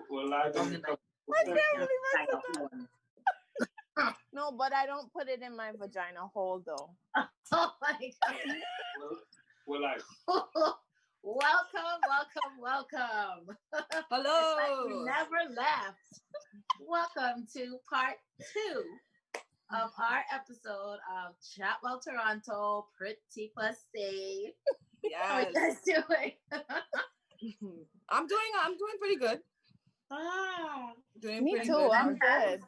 Well, I don't I know. can't believe I said no, but I don't put it in my vagina hole though. Oh my God. Well, I. Welcome. Hello. It's like we never left. Welcome to part 2 of our episode of Chatwell Toronto, Pretty Pussy. Yes. How are you guys doing? I'm doing pretty good. Me too. Good. I'm good.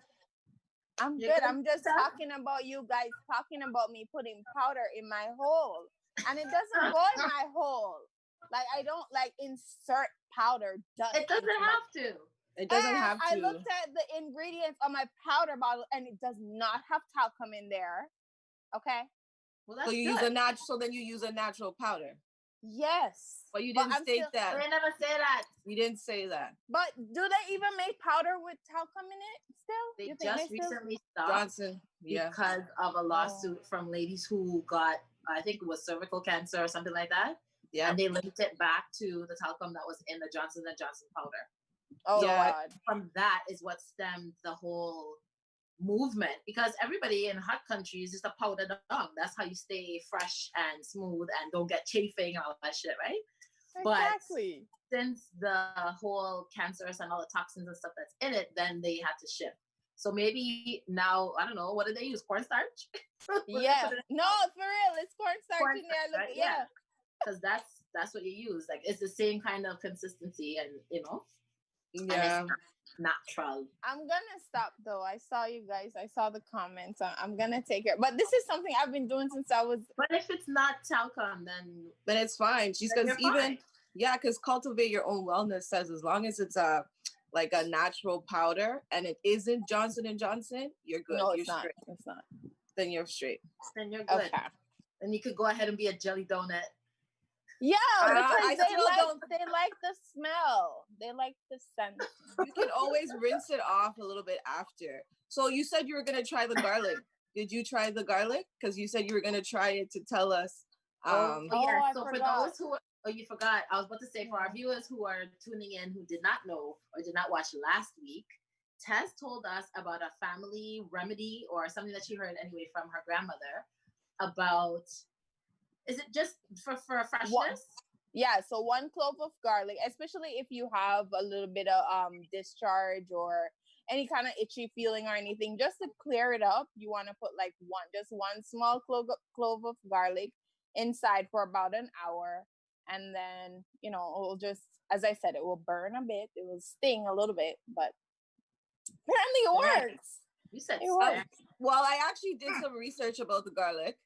You're good? I'm just talking about you guys talking about me putting powder in my hole, and it doesn't go in my hole. Like I don't like insert powder. It doesn't have to. It doesn't have to. I looked at the ingredients on my powder bottle, and it does not have talcum in there. Okay. Well, that's so you good. use a natural. So then you use a natural powder. Yes. But you didn't state that. They never say that. You didn't say that. But do they even make powder with talcum in it still? They just recently stopped Johnson, because of a lawsuit from ladies who got, I think it was cervical cancer or something like that. Yeah. And they linked it back to the talcum that was in the Johnson & Johnson powder. Oh, yeah. God. From that is what stemmed the whole movement, because everybody in hot countries is a powder down. That's how you stay fresh and smooth and don't get chafing and all that shit, right? Exactly. But since the whole cancerous and all the toxins and stuff that's in it, then they had to shift. So maybe now, I don't know, what do they use? Cornstarch? Yeah. No, for real. It's cornstarch in there. Right? Yeah. Because that's what you use. Like, it's the same kind of consistency and, you know? Yeah. And it's natural. I'm gonna stop though. I saw you guys. I saw the comments. I'm gonna take it. But this is something I've been doing since I was. But if it's not talcum, then it's fine. She's because even because Cultivate Your Own Wellness says as long as it's like a natural powder and it isn't Johnson & Johnson, you're good. No, you're it's not. straight. It's not. Then you're straight. Then you're good. Okay. And you could go ahead and be a jelly donut. Yeah, because they don't. like the smell. They like the scent. You can always rinse it off a little bit after. So you said you were gonna try the garlic. Did you try the garlic? Because you said you were gonna try it to tell us. Yeah. So for those who you forgot, I was about to say for our viewers who are tuning in who did not know or did not watch last week, Tess told us about a family remedy or something that she heard anyway from her grandmother about. Is it just for freshness? Yeah, so 1 clove of garlic, especially if you have a little bit of discharge or any kind of itchy feeling or anything, just to clear it up, you want to put like one small clove of garlic inside for about an hour. And then, you know, it will just, as I said, it will burn a bit. It will sting a little bit, but apparently it works. You said it works. Well, I actually did some research about the garlic.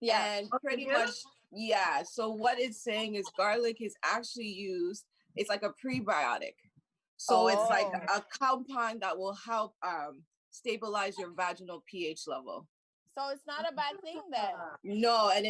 Yeah. And pretty much, yeah. So what it's saying is garlic is actually used, it's like a prebiotic. So it's like a compound that will help stabilize your vaginal pH level. So it's not a bad thing then. No, and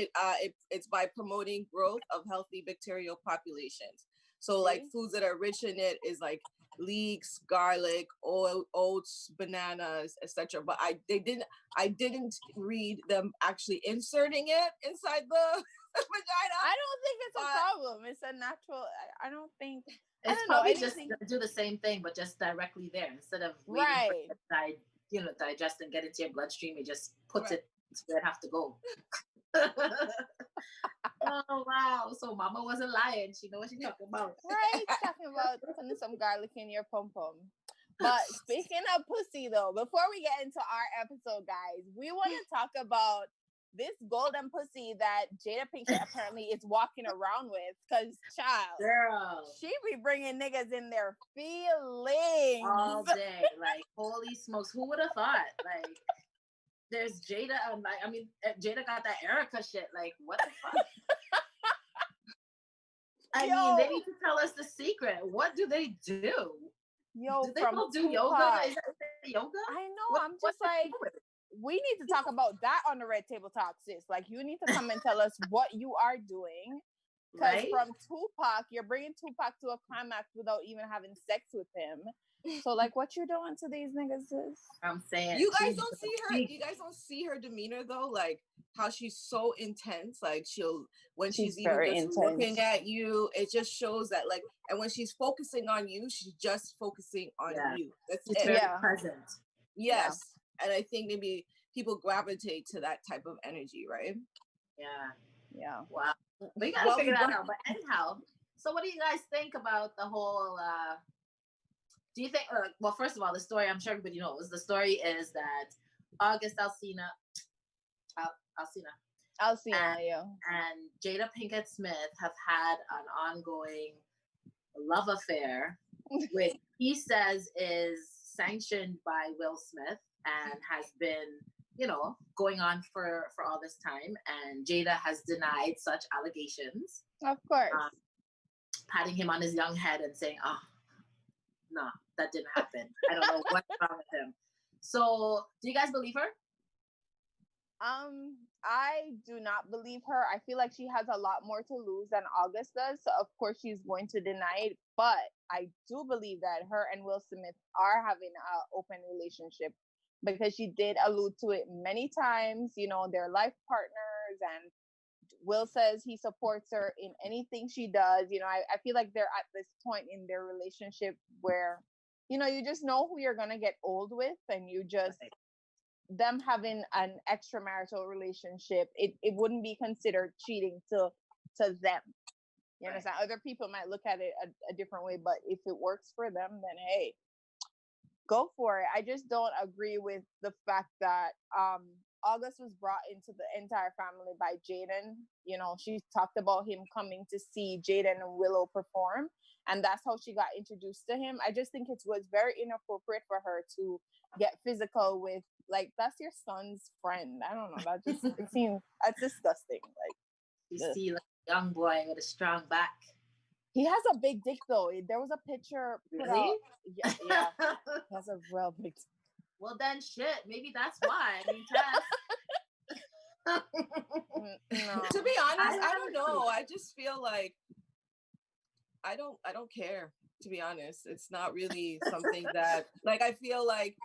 it's by promoting growth of healthy bacterial populations. So like foods that are rich in it is like leeks, garlic, oats, bananas, etc. But I didn't read them actually inserting it inside the vagina. I don't think it's a problem. It's a natural. I don't think. It's probably just do the same thing, but just directly there instead of waiting for it to digest and get into your bloodstream. It just puts it where it have to go. Oh wow! So Mama wasn't lying. She knows what she's talking about. Right, talking about putting some garlic in your pom pom. But speaking of pussy, though, before we get into our episode, guys, we want to talk about this golden pussy that Jada Pinkett apparently is walking around with. Cause child, girl, she be bringing niggas in their feelings all day. Like holy smokes, who would have thought? Like. There's Jada, Jada got that Erica shit. Like, what the fuck? I mean, they need to tell us the secret. What do they do? Do they all do yoga? Is that yoga? I know. I'm just like, we need to talk about that on the Red Table Talk, sis. Like, you need to come and tell us what you are doing. Because from Tupac, you're bringing Tupac to a climax without even having sex with him. So, like, what you doing to these niggas is? I'm saying you guys don't see her. You guys don't see her demeanor though. Like how she's so intense. Like when she's even very just intense. looking at you, it just shows that like, and when she's focusing on you, she's just focusing on you. That's it's it. very present. Yes. And I think maybe people gravitate to that type of energy, right? Yeah. Wow. We gotta figure that out. But anyhow, so what do you guys think about the whole do you think well, first of all, the story I'm sure everybody knows. The story is that August Alsina and Jada Pinkett Smith have had an ongoing love affair, which he says is sanctioned by Will Smith and has been, going on for all this time. And Jada has denied such allegations. Of course. Patting him on his young head and saying, "Oh, no, that didn't happen. I don't know what's wrong with him." So, do you guys believe her? I do not believe her. I feel like she has a lot more to lose than August does. So of course she's going to deny it. But I do believe that her and Will Smith are having an open relationship, because she did allude to it many times. They're life partners, and Will says he supports her in anything she does. I feel like they're at this point in their relationship where, you just know who you're gonna get old with, and you just them having an extramarital relationship, it wouldn't be considered cheating to them. You understand? Other people might look at it a different way, but if it works for them, then hey, go for it. I just don't agree with the fact that August was brought into the entire family by Jaden. She talked about him coming to see Jaden and Willow perform, and that's how she got introduced to him. I just think it was very inappropriate for her to get physical with, like, that's your son's friend. I don't know. That just it seems that's disgusting. Like, you see, like a young boy with a strong back. He has a big dick, though. There was a picture put out. Yeah, he has a real big. Well, then shit. Maybe that's why. I mean, Tess. No. To be honest, I don't know. I just feel like I don't care. To be honest, it's not really something that like I feel like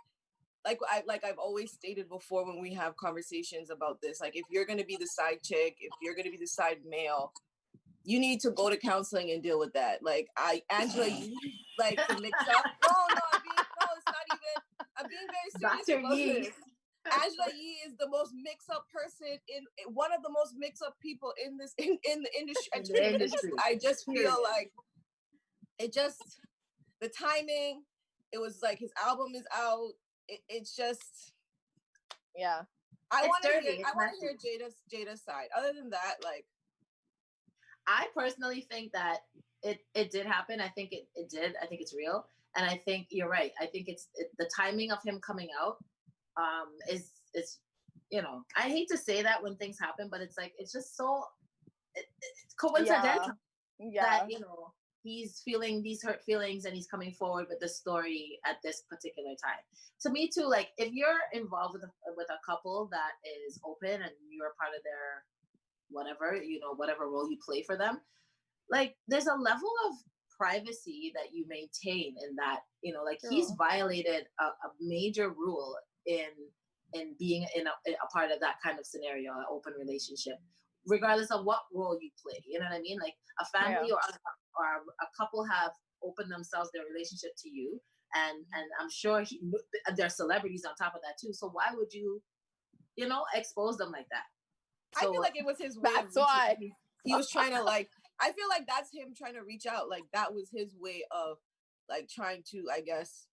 I've always stated before when we have conversations about this. Like, if you're gonna be the side chick, if you're gonna be the side male, you need to go to counseling and deal with that. Like, Angela, you like to mix up. I'm being very serious about this. Angela Yee is the most mix-up person in one of the most mix-up people in this in the industry. I just feel like the timing. It was like his album is out. It's just I want to hear Jada's side. Other than that, like, I personally think that it did happen. I think it did. I think it's real, and I think you're right. I think the timing of him coming out is I hate to say that when things happen, but it's like it's just so it's coincidental that he's feeling these hurt feelings and he's coming forward with this story at this particular time. To me too, like, if you're involved with a couple that is open and you're part of their whatever role you play for them, like, there's a level of privacy that you maintain in that, he's violated a major rule in being in a part of that kind of scenario, an open relationship, regardless of what role you play. You know what I mean? Like, a family or a couple have opened themselves, their relationship to you, and I'm sure they're celebrities on top of that too. So why would you, expose them like that? So, I feel like it was his way. That's why he was trying to, like, I feel like that's him trying to reach out. Like, that was his way of, like, trying to, I guess,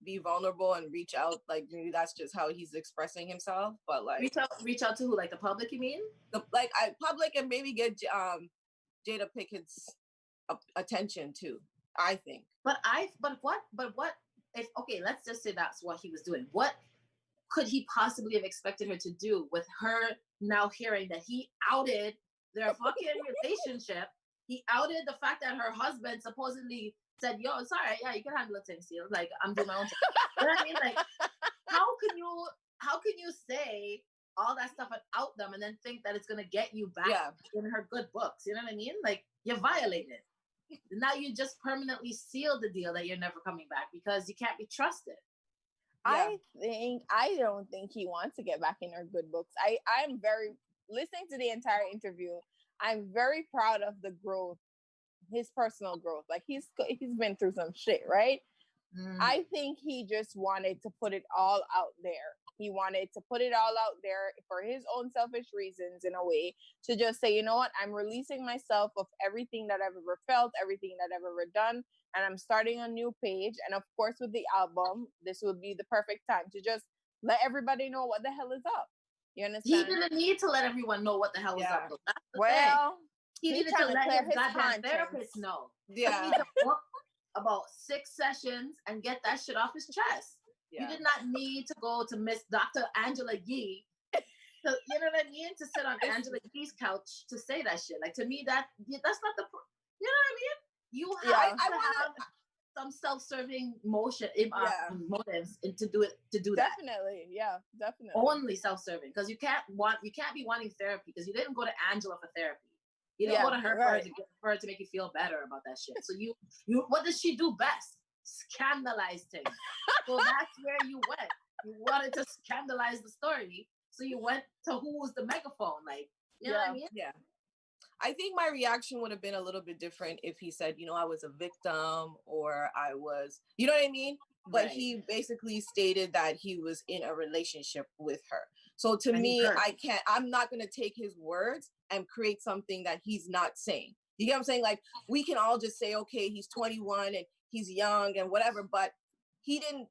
be vulnerable and reach out. Like, maybe that's just how he's expressing himself. But, like, reach out to who? Like the public, you mean? Public, and maybe get Jada Pickett's attention too, I think. But what if, okay, let's just say that's what he was doing. What could he possibly have expected her to do with her now hearing that he outed their fucking relationship? He outed the fact that her husband supposedly said, "Yo, it's all right, yeah, you can handle it, things, like, I'm doing my own thing." You know what I mean? Like, how can you say all that stuff and out them and then think that it's gonna get you back in her good books? You know what I mean? Like, you violated. Now you just permanently sealed the deal that you're never coming back because you can't be trusted. I don't think he wants to get back in her good books. I'm very listening to the entire interview. I'm very proud of the growth, his personal growth. Like he's been through some shit, right? I think he just wanted to put it all out there. He wanted to put it all out there for his own selfish reasons, in a way, to just say, you know what, I'm releasing myself of everything that I've ever felt, everything that I've ever done, and I'm starting a new page. And of course, with the album, this would be the perfect time to just let everybody know what the hell is up. You He understand? didn't need to let everyone know what the hell was up, though. That's the thing. Well, He he's needed to trying to let clear his his goddamn conscience. therapist know. Yeah. He needs to book about 6 sessions and get that shit off his chest. Yeah. You did not need to go to Miss Dr. Angela Yee. You know what I mean? To sit on Angela Yee's couch to say that shit. Like, to me, that's not the. You know what I mean? You have to have some self-serving motives to do that. Definitely, yeah, definitely. Only self-serving, because you can't be wanting therapy because you didn't go to Angela for therapy. You didn't go to her for her to make you feel better about that shit. So you what does she do best? Scandalize things. So that's where you went. You wanted to scandalize the story, so you went to who was the megaphone. Like, you know what I mean? Yeah. I think my reaction would have been a little bit different if he said, you know, I was a victim, or I was, you know what I mean? But he basically stated that he was in a relationship with her. So to me, I'm not going to take his words and create something that he's not saying. You get what I'm saying? Like, we can all just say, okay, he's 21 and he's young and whatever, but he didn't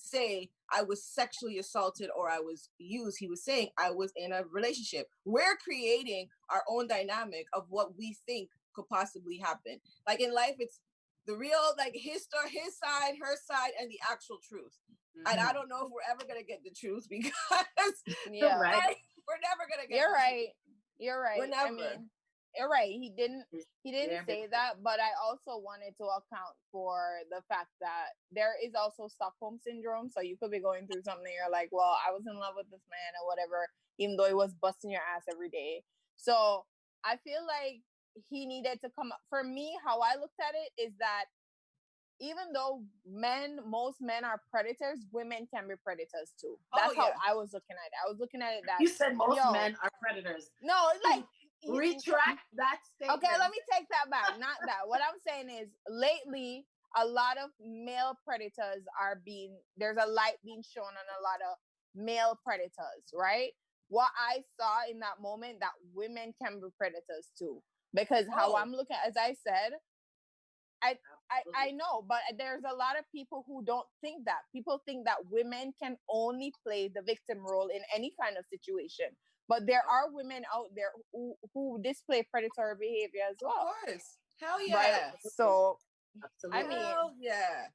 say I was sexually assaulted or I was used. He was saying I was in a relationship. We're creating our own dynamic of what we think could possibly happen. Like, in life, it's the real, like, his story, his side, her side, and the actual truth. And I don't know if we're ever gonna get the truth, because we're never gonna get. You're right. We're never. I mean, you're right. He didn't say that, but I also wanted to account for the fact that there is also Stockholm syndrome. So you could be going through something. You're like, well, I was in love with this man or whatever, even though he was busting your ass every day. So I feel like he needed to come up. For me, how I looked at it is that even though most men are predators, women can be predators too. That's how I was looking at it. I was looking at it that you said most men are predators. No, it's like retract that statement. Okay, let me take that back. Not that. What I'm saying is, lately, a lot of male predators there's a light being shown on a lot of male predators, right? What I saw in that moment, that women can be predators too. Because how I'm looking, as I said, I know, but there's a lot of people who don't think that. People think that women can only play the victim role in any kind of situation. But there are women out there who display predatory behavior as well. Of course. Hell yeah. Right? So, absolutely. I mean, hell yeah.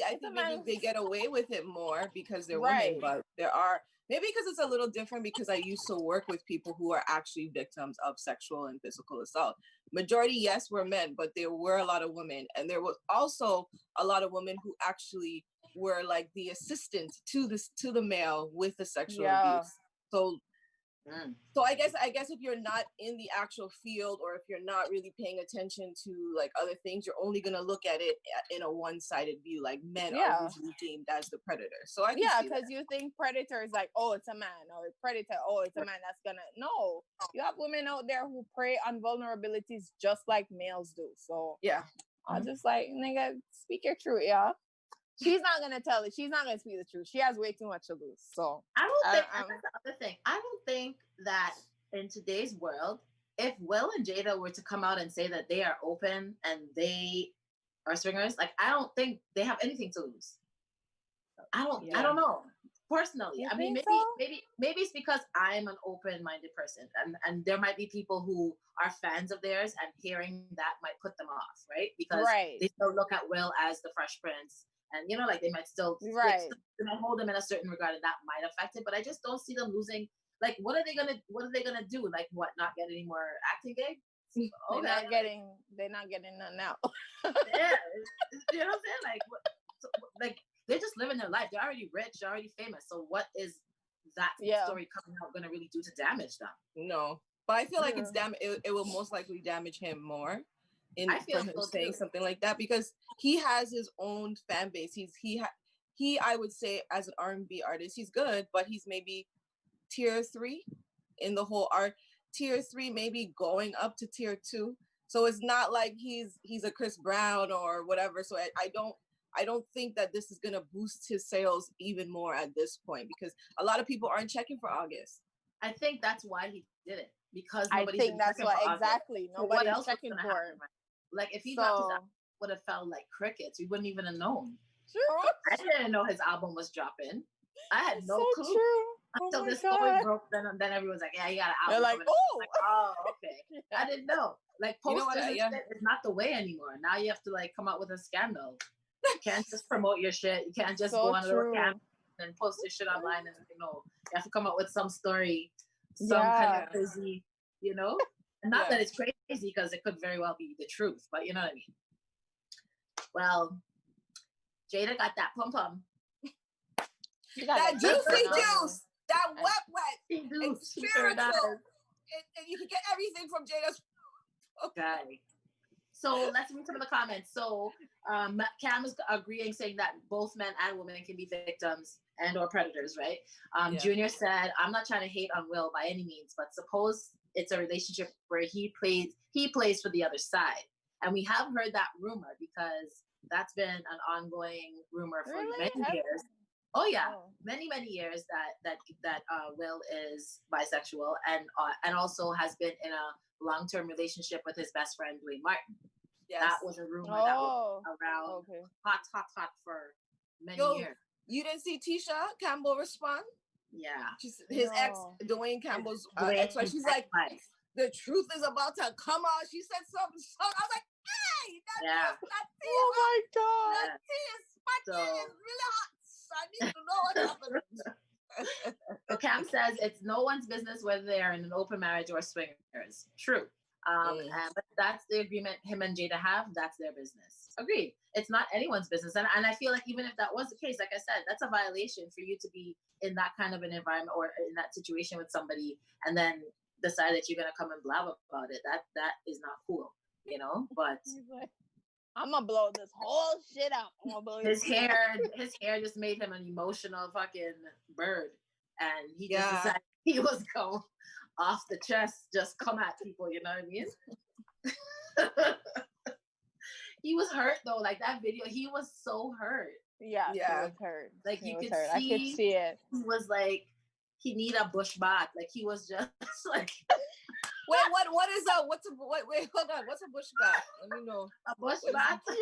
I think maybe they get away with it more because they're women, but there are, maybe because it's a little different, because I used to work with people who are actually victims of sexual and physical assault. Majority, yes, were men, but there were a lot of women. And there was also a lot of women who actually were like the assistant to the male with the sexual abuse. So I guess if you're not in the actual field, or if you're not really paying attention to like other things, you're only gonna look at it in a one-sided view. Like, men are usually deemed as the predator. So I can see because you think predator is like, oh, it's a man, or predator, oh, it's a man that's gonna. No, you have women out there who prey on vulnerabilities just like males do. So I was just like, nigga, speak your truth, yeah. She's not gonna tell it. She's not gonna speak the truth. She has way too much to lose. So I don't think that's the other thing. I don't think that in today's world, if Will and Jada were to come out and say that they are open and they are swingers, like, I don't think they have anything to lose. I don't know. Personally, I mean, maybe it's because I'm an open-minded person, and there might be people who are fans of theirs, and hearing that might put them off, right? Because they still look at Will as the Fresh Prince. And, you know, like, they might still they might hold them in a certain regard, and that might affect it. But I just don't see them losing. Like, what are they gonna do? Like, what? Not get any more acting gigs? They're not getting none now. Yeah, you know what I'm saying? Like, they're just living their life. They're already rich. They're already famous. So what is that story coming out gonna really do to damage them? No, but I feel like it will most likely damage him more. I feel him saying something like that, because he has his own fan base. I would say, as an R&B artist, he's good, but he's maybe tier 3 in the whole art. Tier 3, maybe going up to tier 2. So it's not like he's a Chris Brown or whatever. So I don't think that this is gonna boost his sales even more at this point, because a lot of people aren't checking for August. I think that's why he did it, because I nobody's think that's why exactly so what nobody's else was checking gonna for happen, it. right? Like if he dropped his album, would have felt like crickets. We wouldn't even have known. I didn't know his album was dropping. I had no clue. True. Until this story broke, then everyone's like, "Yeah, you got an album." They're like, "Oh, like, oh, okay." I didn't know. Like posters and shit is not the way anymore. Now you have to like come out with a scandal. You can't just promote your shit. You can't just go on a little camp and post your shit online and you have to come up with some story, some kind of crazy, And not that it's crazy, because it could very well be the truth, but you know what I mean. Well, Jada got that pum. That juicy juice, that wet, it's spiritual. And you can get everything from Jada's. Okay. So let's read some of the comments. So Cam is agreeing, saying that both men and women can be victims and or predators, right? Junior said, I'm not trying to hate on Will by any means, but suppose it's a relationship where he plays for the other side. And we have heard that rumor, because that's been an ongoing rumor for many years. Oh yeah, many years that Will is bisexual and also has been in a long-term relationship with his best friend Dwayne Martin. Yes. That was a rumor that was around hot for many years. You didn't see Tisha Campbell respond? Yeah, his ex, Dwayne Campbell's ex-wife. She's like, the truth is about to come out. She said something. I was like, hey, that tea oh my god, that tea is spicy. It's really hot. I need to know what happened. So Cam says it's no one's business whether they are in an open marriage or swingers. True. But that's the agreement him and Jada have. That's their business. Agreed. It's not anyone's business. And I feel like even if that was the case, like I said, that's a violation for you to be in that kind of an environment or in that situation with somebody and then decide that you're going to come and blab about it. That is not cool, but I'm gonna blow this whole shit up. His hair just made him an emotional fucking bird, and he just decided he was going off the chest, just come at people. You know what I mean? He was hurt though. Like that video, he was so hurt. Yeah, he was hurt. Like he you could hurt. see, I could see it. He was like, he need a bush bath. Like he was just like. Wait, what is that? Wait, hold on. What's a bush bath? Let me know. A bush bath? Yeah.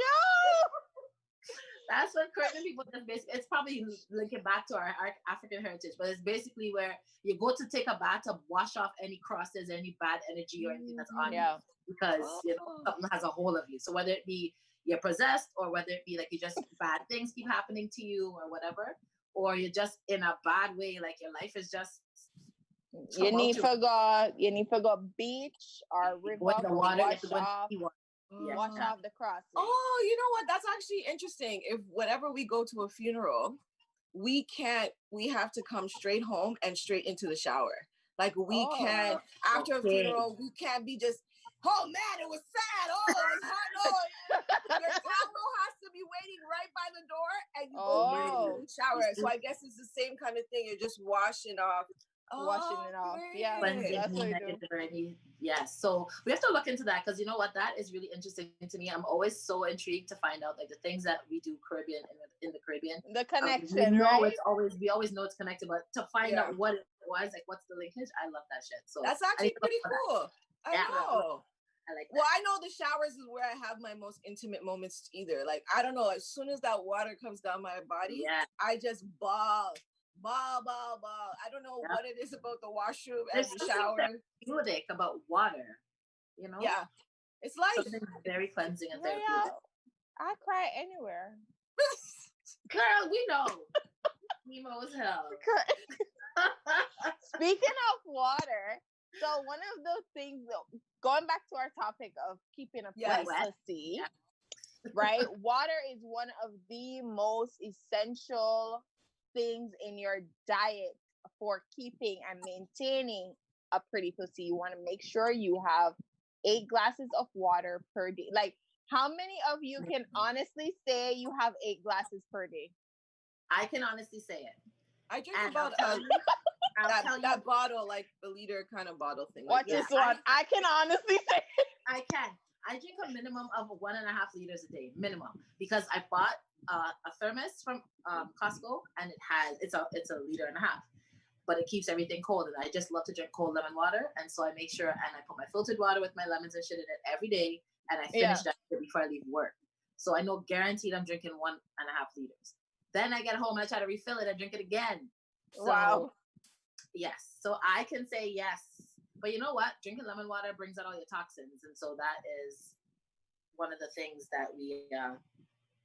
That's what Caribbean people just basically, it's probably linking back to our African heritage, but it's basically where you go to take a bath to wash off any crosses, any bad energy or anything that's on you, because something has a hold of you. So whether it be you're possessed, or whether it be like you just bad things keep happening to you or whatever, or you're just in a bad way, like your life is just you need to go beach or river, with the water, wash off the cross. Oh, you know what? That's actually interesting. If whenever we go to a funeral, we have to come straight home and straight into the shower. Like we can't, after a funeral, we can't be just, oh man, it was sad. Oh, it was hard. No, your towel has to be waiting right by the door and you go right into the shower. So I guess it's the same kind of thing. You're just washing off. Washing it off. Yeah, that's what you do. Yes. So we have to look into that, because you know what, that is really interesting to me. I'm always so intrigued to find out like the things that we do Caribbean in the Caribbean. The connection, we always know it's connected, but to find out what it was, like what's the linkage, I love that shit. So that's actually pretty cool. I know. I like that. Well, I know the showers is where I have my most intimate moments either. Like, I don't know, as soon as that water comes down my body, I just bawl. I don't know what it is about the washroom and the shower. Therapeutic about water, Yeah, it's like something very cleansing and therapeutic. I cry anywhere. Girl, we know. Emo as hell. Speaking of water, so one of those things, going back to our topic of keeping a pussy, right? Water is one of the most essential things in your diet for keeping and maintaining a pretty pussy. You want to make sure you have 8 glasses of water per day. Like, how many of you can honestly say you have 8 glasses per day? I can honestly say it. I drink And about that bottle, like the liter kind of bottle thing. What's Like this one? I can honestly say I can. I drink a minimum of 1.5 liters a day, minimum, because I bought a thermos from Costco, and it's a liter and a half, but it keeps everything cold, and I just love to drink cold lemon water, and so I make sure, and I put my filtered water with my lemons and shit in it every day, and I finish that before I leave work. So I know guaranteed I'm drinking 1.5 liters. Then I get home and I try to refill it and drink it again. So, wow. Yes. So I can say yes. But you know what? Drinking lemon water brings out all your toxins. And so that is one of the things that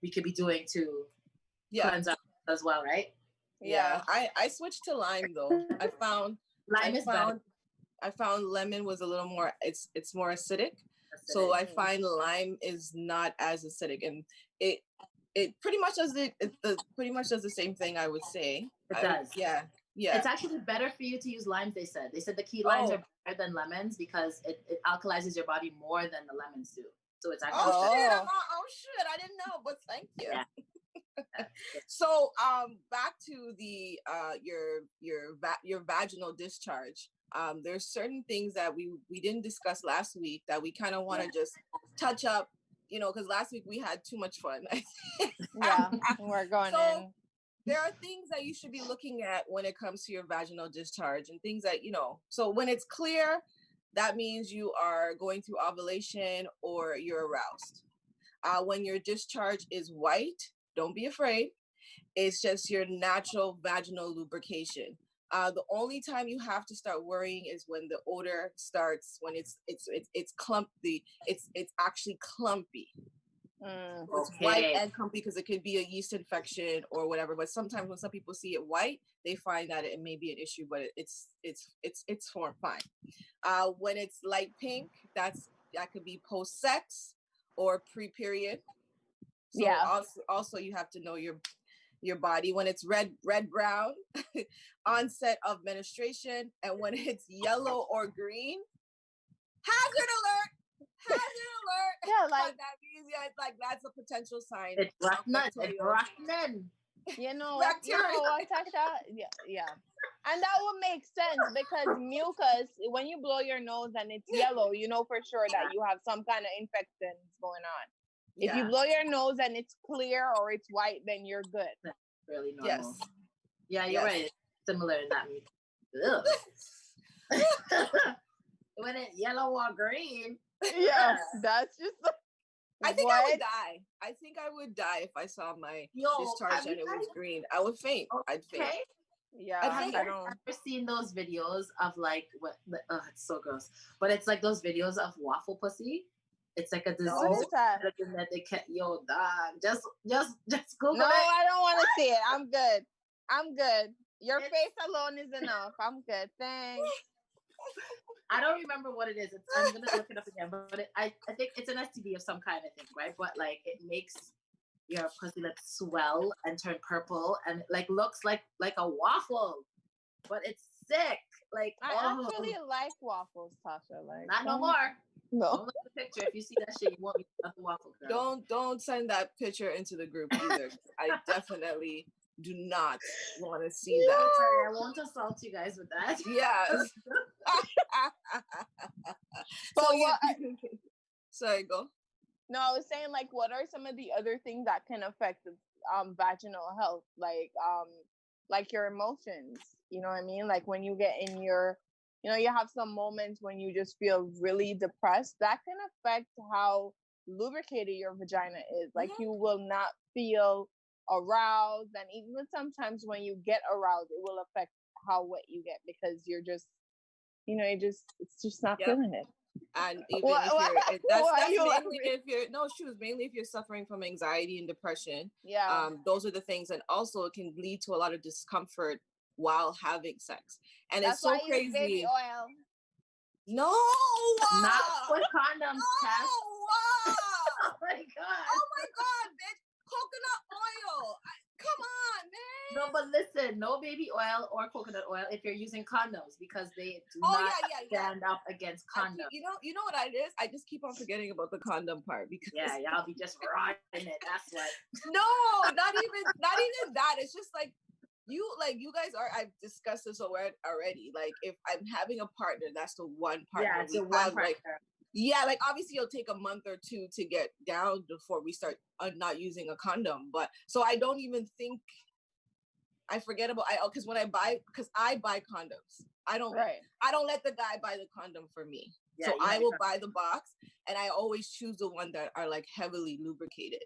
we could be doing to cleanse up as well, right? Yeah. I switched to lime though. I found better. I found lemon was a little more it's more acidic. So I find lime is not as acidic, and it pretty much does pretty much does the same thing, I would say. It does. Yeah. It's actually better for you to use limes, they said. They said the key limes are better than lemons because it alkalizes your body more than the lemons do. So it's actually shit, I didn't know, but thank you. Yeah. So back to the your vaginal discharge. There's certain things that we didn't discuss last week that we kind of want to just touch up, because last week we had too much fun. Yeah, we're going in. There are things that you should be looking at when it comes to your vaginal discharge, and things that, so when it's clear, that means you are going through ovulation or you're aroused. When your discharge is white, don't be afraid. It's just your natural vaginal lubrication. The only time you have to start worrying is when the odor starts, when it's clumpy. It's actually clumpy. It's white and clumpy because it could be a yeast infection or whatever. But sometimes when some people see it white, they find that it may be an issue, but it's fine. When it's light pink, that could be post-sex or pre-period. So also you have to know your body. When it's red brown, onset of menstruation, and when it's yellow or green, hazard alert. Yeah, like that means it's like that's a potential sign. It's rotten. Tasha? Yeah. And that would make sense because mucus, when you blow your nose and it's yellow, you know for sure that you have some kind of infections going on. If you blow your nose and it's clear or it's white, then you're good. That's really normal. Yes. Yeah, you're right. It's similar in that means. When it's yellow or green. Yeah, that's just. I think I would die. I think I would die if I saw my discharge and it was green. I would faint. I'd faint. Yeah, I've never seen those videos of like it's so gross. But it's like those videos of waffle pussy. It's like a disease that they can't. Yo, dog, just Google it. No, I don't want to see it. I'm good. Your face alone is enough. I'm good. Thanks. I don't remember what it is. I'm gonna look it up again, but I think it's an STD of some kind, I think, right? But like it makes your pussy like swell and turn purple and like looks like a waffle, but it's sick. Like I actually like waffles, Tasha. Like not no more. No. Don't look at the picture. If you see that shit, you want me to the waffle girl. Don't send that picture into the group either. I definitely do not want to see that. Sorry, I won't assault you guys with that. Yes. Sorry, go. No, I was saying like, what are some of the other things that can affect vaginal health, like your emotions? You know what I mean? Like when you get in your, you have some moments when you just feel really depressed. That can affect how lubricated your vagina is. Like you will not feel aroused, and even sometimes when you get aroused, it will affect how wet you get because you're just, it's just not feeling it. And even mainly if you're suffering from anxiety and depression. Yeah. Those are the things, and also it can lead to a lot of discomfort while having sex. And that's it's so why crazy. Use baby oil. No, not with condoms, Tess. Oh my god. Oh my god, bitch. Coconut oil. Come on, man. No, but listen, no baby oil or coconut oil if you're using condoms because they do Oh not yeah. stand up against condoms. You know what it is? I just keep on forgetting about the condom part because Yeah, y'all be just rotting it. That's what. no, not even that. It's just like you guys are. I've discussed this already. Like if I'm having a partner, that's the one partner Yeah, it's we a one have. partner. Like yeah, like obviously it'll take a month or two to get down before we start not using a condom. But so I don't even think I forget about because when I buy condoms. I don't let the guy buy the condom for me. Yeah, So I will buy the box and I always choose the one that are like heavily lubricated.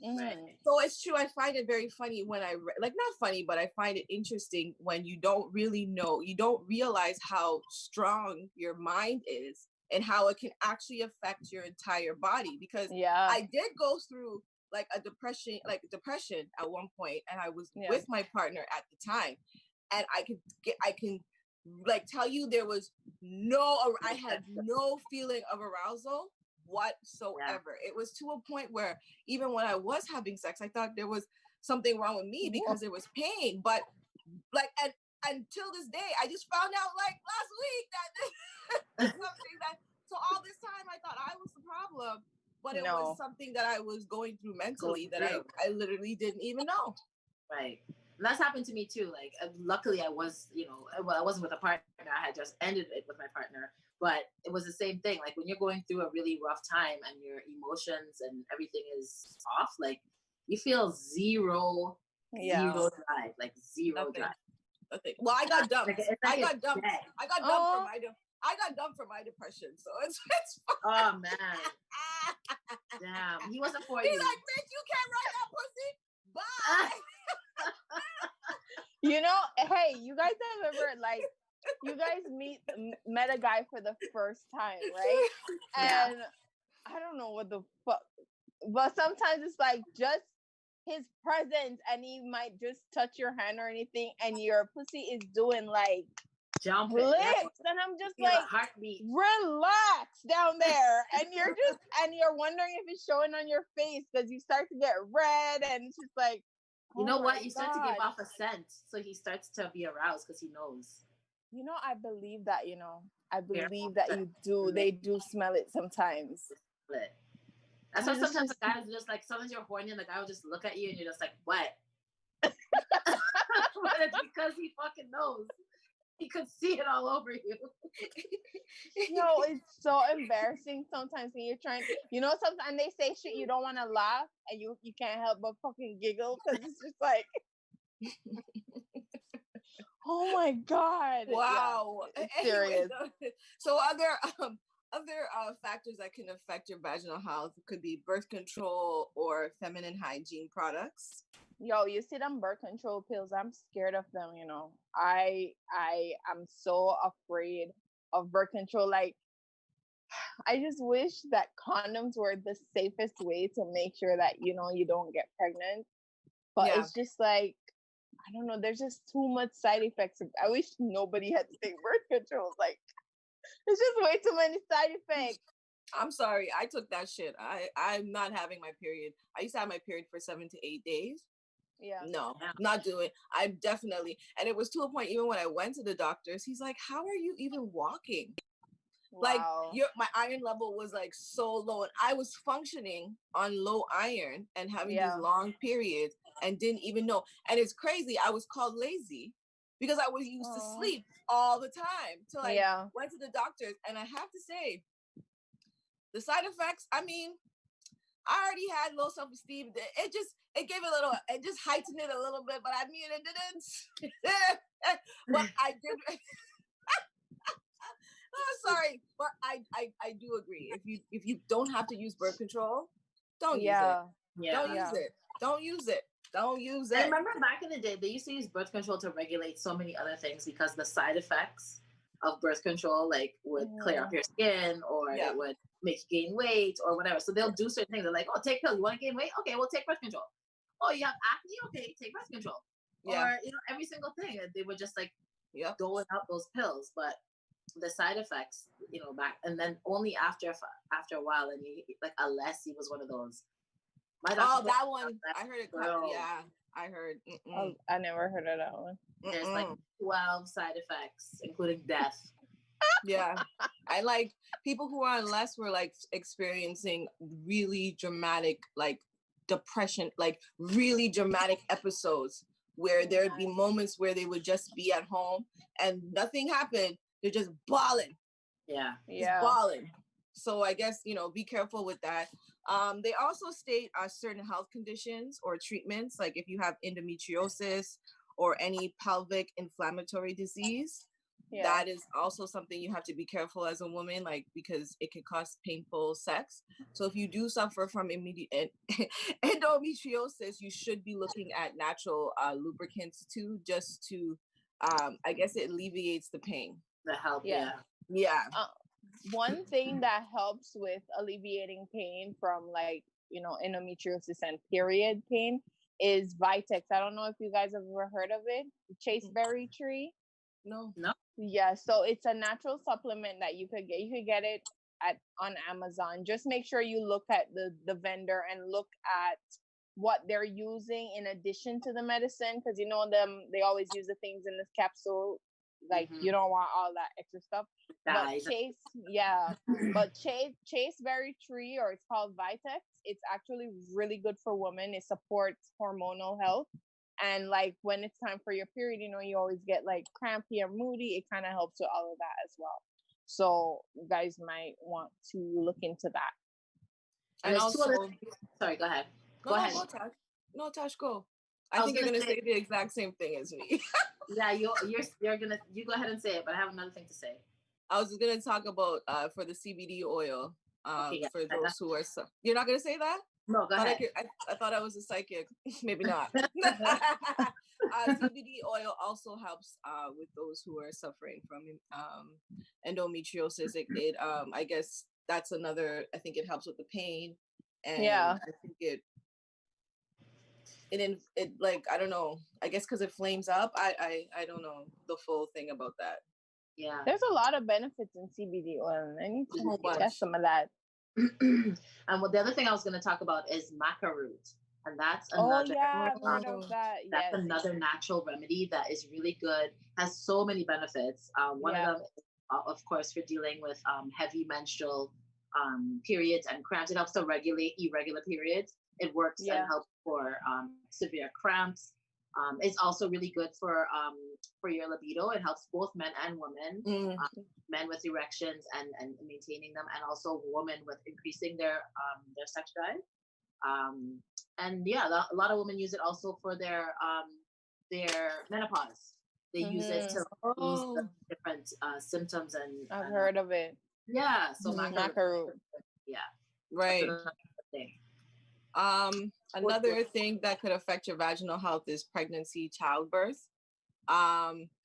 Right. So it's true. I find it very funny when not funny, but I find it interesting when you don't really know, you don't realize how strong your mind is and how it can actually affect your entire body. Because I did go through like a depression at one point, and I was with my partner at the time, and I can like tell you there was I had no feeling of arousal whatsoever. It was to a point where even when I was having sex, I thought there was something wrong with me because there was pain. But like, and until this day, I just found out like last week that something that. So all this time, I thought I was the problem, but it was something that I was going through mentally that I literally didn't even know. Right. And that's happened to me too. Like, luckily I was, I wasn't with a partner. I had just ended it with my partner, but it was the same thing. Like when you're going through a really rough time and your emotions and everything is off, like you feel zero drive, like zero drive. Nothing. Well, I got dumped. I got dumped for my depression. So it's fine. Oh man. Damn. He wasn't for you. He's like, bitch, you can't ride that pussy. Bye. Hey, you guys have ever like you guys met a guy for the first time, right? And I don't know what the fuck, but sometimes it's like just his presence, and he might just touch your hand or anything, and your pussy is doing like jumping, and I'm just like, heartbeat. Relax down there, and you're wondering if it's showing on your face because you start to get red, and it's just like, you know what? You start to give off a scent, so he starts to be aroused because he knows. I believe that. I believe that you do. They do smell it sometimes. That's why sometimes the guys just like, sometimes you're horny and the guy will just look at you and you're just like, what? But it's because he fucking knows. He could see it all over you. No, it's so embarrassing sometimes when you're trying. Sometimes they say shit you don't want to laugh, and you can't help but fucking giggle because it's just like, oh my god! Wow, yeah, serious. So other factors that can affect your vaginal health could be birth control or feminine hygiene products. Yo, you see them birth control pills? I'm scared of them. I am so afraid of birth control. Like, I just wish that condoms were the safest way to make sure that you don't get pregnant. But it's just like, I don't know. There's just too much side effects. I wish nobody had to take birth control. Like, it's just way too many side effects. I'm sorry. I took that shit. I'm not having my period. I used to have my period for 7 to 8 days. Yeah. No, not doing. I definitely, and it was to a point, even when I went to the doctors, he's like, how are you even walking? Wow. Like my iron level was like so low, and I was functioning on low iron and having these long periods and didn't even know. And it's crazy. I was called lazy because I was used to sleep all the time. So I went to the doctors, and I have to say, the side effects, I mean, I already had low self-esteem. It gave it just heightened it a little bit, but I mean, it didn't. But I did. Oh, sorry, but I do agree. If you don't have to use birth control, don't use it. Don't use it. Don't use it. Don't use it. I remember back in the day, they used to use birth control to regulate so many other things because the side effects of birth control, like, would clear up your skin, or it would make you gain weight or whatever. So they'll do certain things. They're like, oh, take pills. You want to gain weight? Okay, we'll take birth control. Oh, you have acne? Okay, take birth control. Or, every single thing. They would just like doling out those pills. But the side effects, back, and then only after a while, and like Alessi was one of those. That one, I heard it. I heard. Oh, I never heard of that one. There's like 12 side effects, including death. Yeah. I like people who are on less were like experiencing really dramatic, like depression, like really dramatic episodes where there'd be moments where they would just be at home and nothing happened. They're just bawling. Yeah. Just bawling. So I guess, be careful with that. They also state certain health conditions or treatments, like if you have endometriosis or any pelvic inflammatory disease, that is also something you have to be careful as a woman, like because it can cause painful sex. So if you do suffer from immediate endometriosis, you should be looking at natural lubricants too, just to, I guess it alleviates the pain. The help, yeah. One thing that helps with alleviating pain from like, endometriosis and period pain is Vitex. I don't know if you guys have ever heard of it. Chaseberry tree. No. Yeah, so it's a natural supplement that you could get. You could get it on Amazon. Just make sure you look at the vendor and look at what they're using in addition to the medicine, because they always use the things in this capsule. Like you don't want all that extra stuff. But Chaseberry tree, or it's called Vitex, it's actually really good for women. It supports hormonal health. And like when it's time for your period, you always get like crampy or moody. It kind of helps with all of that as well. So you guys might want to look into that. And also, sorry, go ahead. Go ahead. No, Tash, go. I think you're gonna say the exact same thing as me. Yeah, you go ahead and say it, but I have another thing to say. I was gonna talk about for the CBD oil. For those who are you're not gonna say that? No, go ahead. I thought I was a psychic. Maybe not. CBD oil also helps with those who are suffering from endometriosis. It I guess that's another. I think it helps with the pain, and I think it like, I don't know. I guess because it flames up. I don't know the full thing about that. Yeah, there's a lot of benefits in CBD oil. I need to get some of that. And the other thing I was going to talk about is maca root, and that's another. I've heard of that. That's another natural remedy that is really good. Has so many benefits. One of them, of course, for dealing with heavy menstrual periods and cramps. It helps to regulate irregular periods. It works and helps for severe cramps. It's also really good for your libido. It helps both men and women, men with erections and maintaining them, and also women with increasing their sex drive. And a lot of women use it also for their menopause. They use it to ease the different symptoms and. I've heard of it. Yeah, so maca root. Yeah, right. Another thing that could affect your vaginal health is pregnancy, childbirth.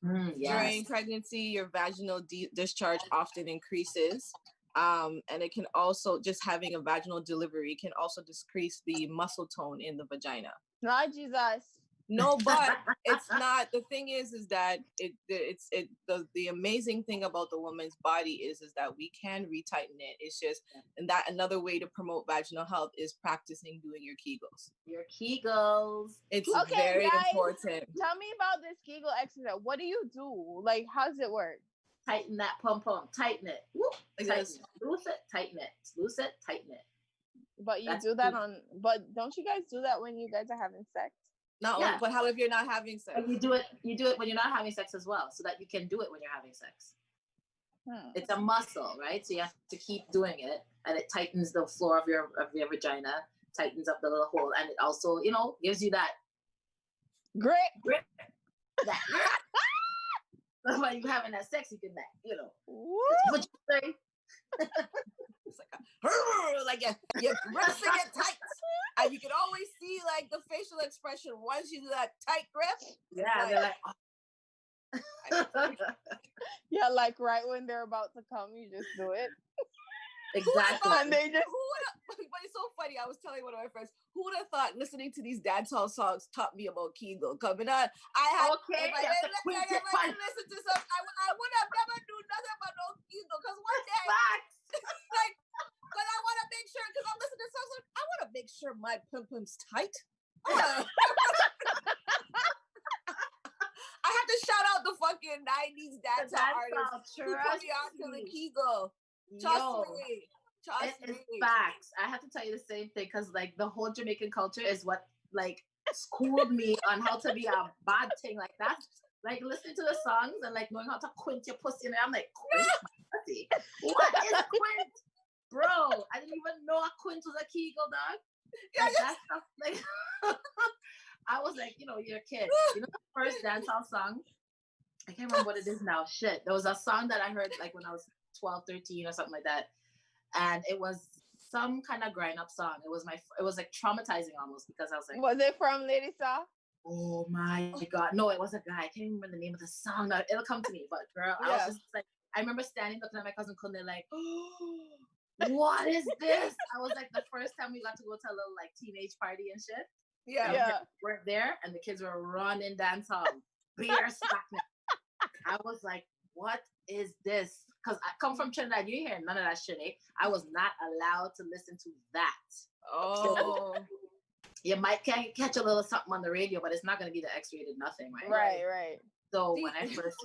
During pregnancy, your vaginal discharge often increases. And it can also, just having a vaginal delivery can also decrease the muscle tone in the vagina. Lord Jesus. No, but it's not. The thing is that the amazing thing about the woman's body is that we can retighten it. It's just, and that another way to promote vaginal health is practicing doing your Kegels. Your Kegels. It's very important. Tell me about this Kegel exercise. What do you do? Like, how does it work? Tighten that pom pom. Tighten it. Whoop. Tighten it. Loose it. Tighten it. Loose it. Tighten it. But you do that but don't you guys do that when you guys are having sex? No, but how if you're not having sex? But you do it when you're not having sex as well, so that you can do it when you're having sex. It's a muscle, right? So you have to keep doing it, and it tightens the floor of your vagina, tightens up the little hole, and it also, gives you that grip. That grip. That's why you having that sex, you can, what you say? It's like you're pressing it tight, and you can always see like the facial expression once you do that tight grip. Yeah, they're like, yeah, like right when they're about to come, you just do it. Exactly. And they just. But it's so funny. I was telling one of my friends, who would have thought listening to these dancehall songs taught me about Kegel? Coming on, I had. Okay, if I didn't listen to some, I would have never do nothing but no Kegel. Because one day, like, but I want to make sure, because I'm listening to songs, I want to make sure my pum pum's tight. I have to shout out the fucking 90s dancehall artists who put me on to the Kegel. Trust me. It is facts. I have to tell you the same thing because like the whole Jamaican culture is what like schooled me on how to be a bad thing like that. Like listening to the songs and like knowing how to quint your pussy, and I'm like, quint pussy? What is quint? Bro, I didn't even know a quint was a Kegel, dog. Like, that stuff, like I was like, you're a kid. You know the first dancehall song? I can't remember what it is now. Shit. There was a song that I heard like when I was 12, 13 or something like that. And it was some kind of grind up song. It was like traumatizing almost because I was like, was it from Lady Saw? Oh my God. No, it was a guy. I can't remember the name of the song. Now, it'll come to me. But girl, I was just like, I remember standing looking at my cousin Kunde like, what is this? I was like, the first time we got to go to a little like teenage party and shit. Yeah. We weren't there and the kids were running dance hall, beer smacking. I was like, what is this? Because I come from Trinidad, you hear none of that shit, eh? I was not allowed to listen to that. Oh. So, you might catch a little something on the radio, but it's not going to be the X-rated nothing, right? Right. So when I first,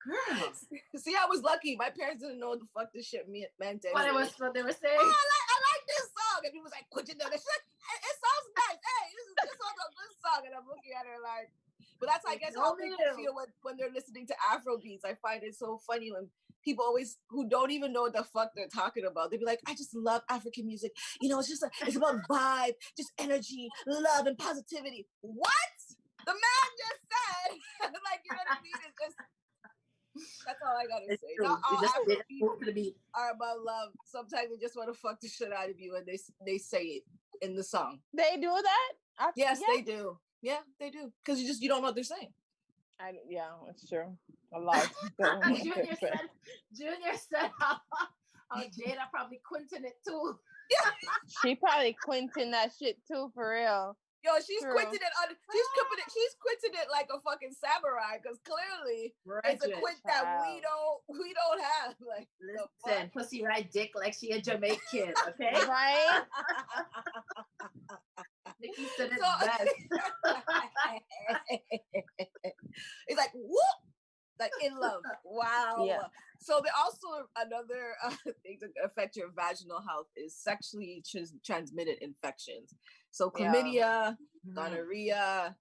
girl. See, I was lucky. My parents didn't know what the fuck this shit meant. What they were saying. Oh, I like this song. And he was like, "What you know? This it sounds nice. Hey, this one's a good song." And I'm looking at her like, but that's I guess how people feel when they're listening to Afro beats. I find it so funny when people always who don't even know what the fuck they're talking about. They'd be like, "I just love African music. It's about vibe, just energy, love, and positivity." What the man just said? Like, you know what I mean? It's just. That's all I gotta say. Not all Afro beats are about love. Sometimes they just want to fuck the shit out of you, and they say it in the song. They do that? Yes, they do. Yeah, they do. Because you don't know what they're saying. Yeah, it's true. A lot. Junior said how Jada probably quinting it too. Yeah. She probably quinting that shit too, for real. Yo, she's quinting it. She's quinting it like a fucking samurai, because clearly it's a quint that we don't have. Like, listen, pussy ride dick like she a Jamaican, okay? Right? Nikki said it best. It's like whoop, like in love. Wow. Yeah. So there also another thing to affect your vaginal health is sexually transmitted infections. So chlamydia, gonorrhea,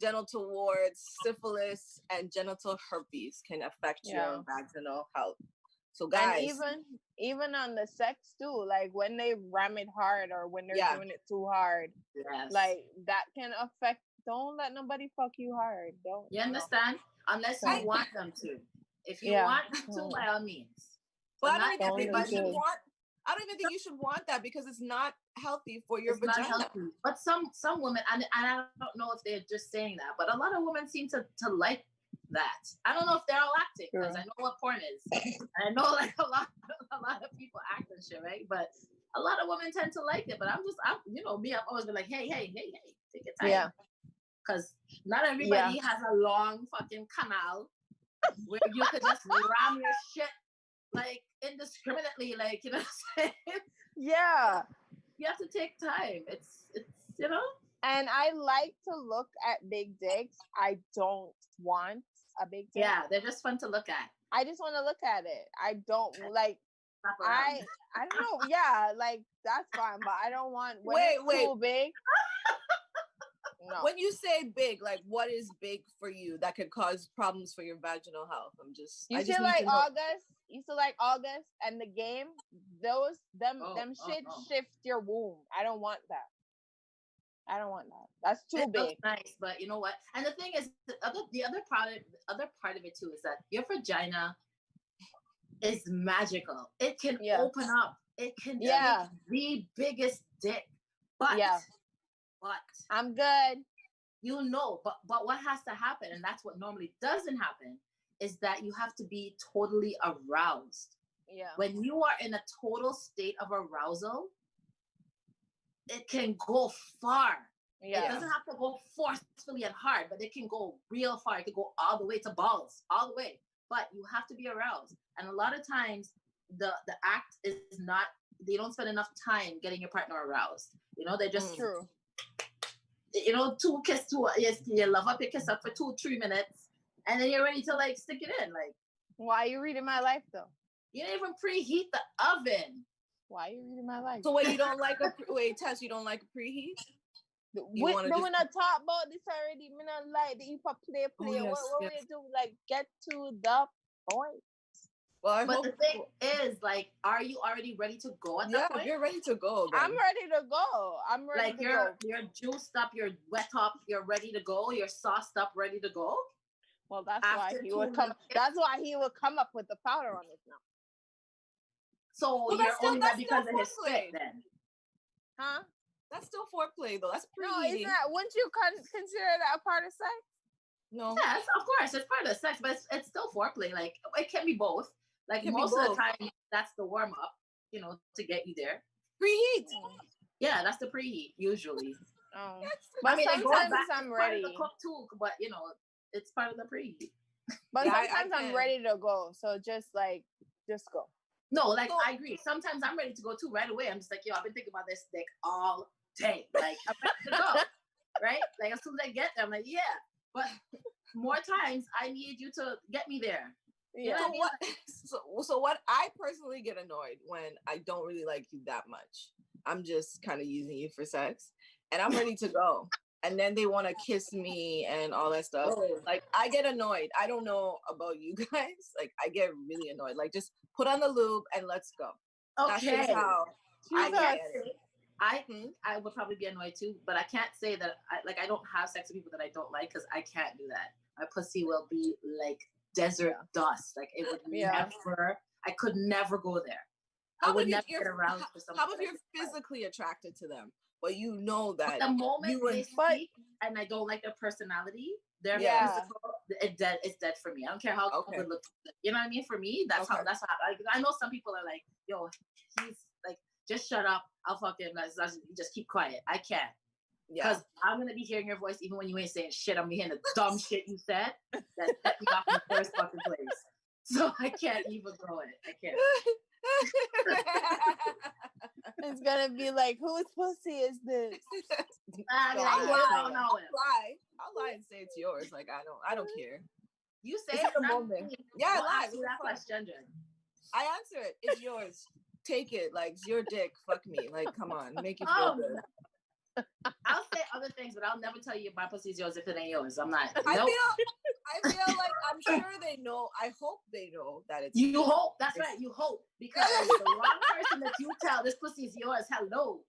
genital warts, syphilis, and genital herpes can affect your vaginal health. So guys, and even on the sex too, like when they ram it hard or when they're doing it too hard, like that can affect. Don't let nobody fuck you hard. Don't you understand? Unless you want them to. If you want them to, by all means. But I don't even think you should want that because it's not healthy for your vagina. Not healthy. But some women, and I don't know if they're just saying that, but a lot of women seem to like that. I don't know if they're all acting because I know what porn is. And I know like a lot of people act and shit, right? But a lot of women tend to like it. But I'm I've always been like, hey, take your time. Yeah. Because not everybody has a long fucking canal where you could just ram your shit like indiscriminately, like, you know what I'm saying? Yeah. You have to take time. It's And I like to look at big dicks. I don't want a big dick. Yeah, they're just fun to look at. I just want to look at it. I don't like. I don't know. Yeah, like that's fine, but I don't want when it's too big. No. When you say big, like what is big for you that could cause problems for your vaginal health? You used to like August and the game. Them shit shift your womb. I don't want that. That's too big. Nice, but you know what? And the thing is, the other part of it too is that your vagina is magical. It can open up. It can take the biggest dick. But I'm good. But what has to happen, and that's what normally doesn't happen, is that you have to be totally aroused. Yeah. When you are in a total state of arousal, it can go far. Yeah. It doesn't have to go forcefully and hard, but it can go real far. It can go all the way to balls, all the way. But you have to be aroused. And a lot of times the act is not, they don't spend enough time getting your partner aroused. They're just you know, yes, you love up, you kiss up for 2-3 minutes, and then you're ready to like stick it in. Like, why are you reading my life though? You didn't even preheat the oven. Why are you reading my life? So wait, you don't like Tess, you don't like a preheat? We're not talk about this already. Me not like that you play. Oh, yes, what we do? Like, get to the point. Well, but the thing is, like, are you already ready to go at that point? You're ready to go. Then. I'm ready to go. I'm ready to go. You're juiced up, you're wet up, you're ready to go, you're sauced up, ready to go. Well, that's why he would come. That's why he would come up with the powder on it now. So well, you're only ready because of his spit, then? Huh? That's still foreplay, though. That's preheating. No, isn't that? Wouldn't you consider that a part of sex? No. Yes, of course, it's part of sex, but it's still foreplay. Like, it can be both. Like, most of the time, that's the warm up, you know, to get you there. Preheat. Yeah, that's the preheat usually. Oh, but I mean, sometimes I'm ready. Part of the cook too, but you know, it's part of the preheat. But sometimes I'm ready to go. So just go. No, like I agree. Sometimes I'm ready to go too right away. I'm just like, yo, I've been thinking about this dick all day. Like, I'm ready to go. Right? Like, as soon as I get there, I'm like, yeah. But more times, I need you to get me there. Yeah. So what I personally get annoyed when I don't really like you that much. I'm just kind of using you for sex, and I'm ready to go. And then they want to kiss me and all that stuff. Oh. Like, I get annoyed. I don't know about you guys. Like, I get really annoyed. Like, just put on the lube and let's go. Okay. That's just how I get it. I would probably be annoyed too, but I can't say that I don't have sex with people that I don't like because I can't do that. My pussy will be like desert dust. Like, it would never. I could never go there. I would never get around for something. How if you're physically attracted to them, but you know that the moment they speak and I don't like their personality, their physical, it's dead for me. I don't care how good looks. You know what I mean? For me, that's how. I know some people are like, yo, he's like, just shut up. I'll fucking just keep quiet. I can't. Because I'm gonna be hearing your voice even when you ain't saying shit. I'm gonna be hearing the dumb shit you said that set me off in the first fucking place. So I can't even throw it. I can't. It's gonna be like, whose pussy is this? I'll lie and say it's yours. Like, I don't care. You say it's the moment. Yeah, I lie. That question. I answer it. It's yours. Take it. Like, it's your dick. Fuck me. Like, come on, make it feel good. I'll say other things, but I'll never tell you my pussy's yours if it ain't yours. I'm not. I feel like I'm sure they know. I hope they know that it's. You hope. That's right. You hope, because the wrong person that you tell this pussy is yours. Hello.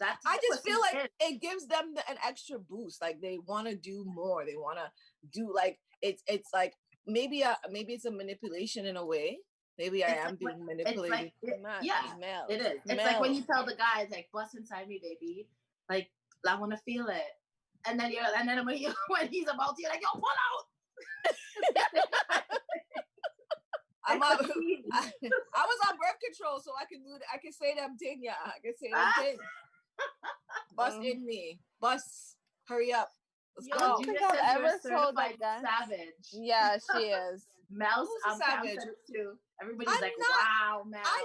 I just feel like it gives them an extra boost. Like, they want to do more. They want to do like it's like maybe it's a manipulation in a way. Maybe I am being manipulated. It is. It's like when you tell the guys, like, bust inside me, baby. Like, I want to feel it. And then when he's about to, you're like, yo, pull out. I was on birth control, so I can do that. I can say them thing, yeah. I can say them thing. Bust in me. Bust. Hurry up. Let's go. I don't think I've ever told that guy. Savage. Yeah, she is. Mel's savage too. Everybody's like, wow, Mel. I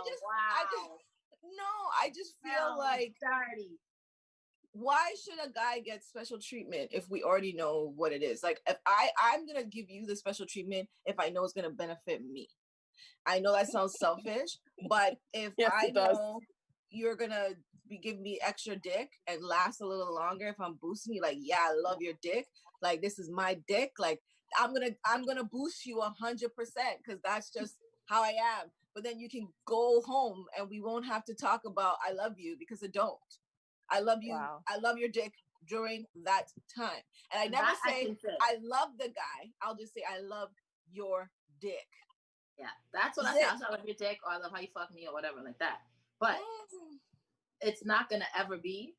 just feel like dirty. Why should a guy get special treatment if we already know what it is? Like, if I'm gonna give you the special treatment if I know it's gonna benefit me. I know that sounds selfish, but if I know you're gonna be giving me extra dick and last a little longer, if I'm boosting you, like, yeah, I love your dick. Like, this is my dick. Like, I'm gonna boost you 100% because that's just how I am. But then you can go home and we won't have to talk about I love you, because I don't. I love you. Wow. I love your dick during that time. And I never say I love the guy. I'll just say I love your dick. Yeah, that's what I say. I love your dick, or I love how you fuck me, or whatever like that. But it's not going to ever be,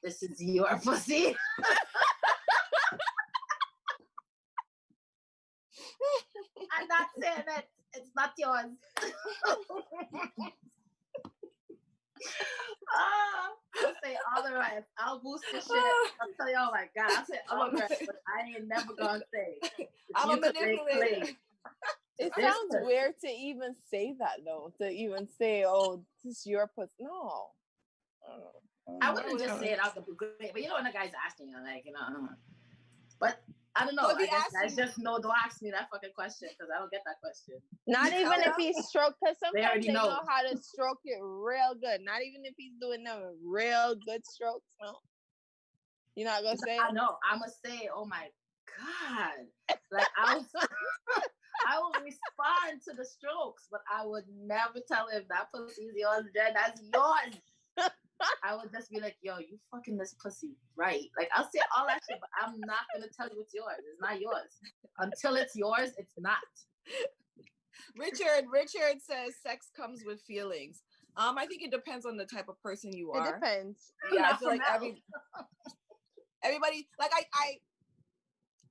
this is your pussy. I'm not saying that it's not yours. I'll say all the right. I'll boost the shit. I'll tell you, oh my God, I'll say all the right, but I ain't never gonna say. I'm a manipulator. It sounds weird to even say that though. To even say, "Oh, this is your pussy." No. I wouldn't just say it out the great, but you know when a guy's asking you, like, you know, but I don't know. So if I he guess asks I you- just know. Don't ask me that fucking question because I don't get that question. Not even if he's stroke, because sometimes already they know know. how to stroke it real good. Not even if he's doing them real good strokes. No, you're not gonna say. I know. I'm gonna say, oh my god, like I was. I will respond to the strokes, but I would never tell him that pussy's yours, Jen. That's yours. I would just be like, yo, you fucking this pussy right. Like I'll say all that shit, but I'm not gonna tell you it's yours. It's not yours. Until it's yours, it's not. Richard says sex comes with feelings. I think it depends on the type of person you are. It depends. Yeah, I Not feel for like Mel. everybody like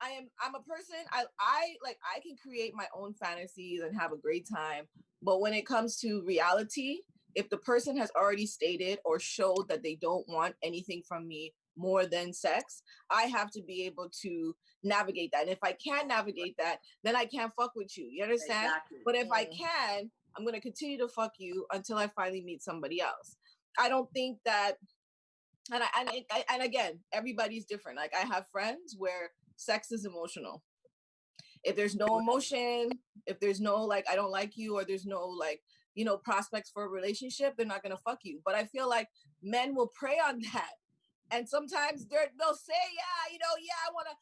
I'm a person I can create my own fantasies and have a great time, but when it comes to reality, if the person has already stated or showed that they don't want anything from me more than sex, I have to be able to navigate that. And if I can't navigate that, then I can't fuck with you. You understand? Exactly. But if I can, I'm going to continue to fuck you until I finally meet somebody else. I don't think that, and again, everybody's different. Like I have friends where sex is emotional. If there's no emotion, if there's no like I don't like you, or there's no like, you know, prospects for a relationship, they're not gonna fuck you. But I feel like men will prey on that, and sometimes they'll say, yeah, you know, yeah, I wanna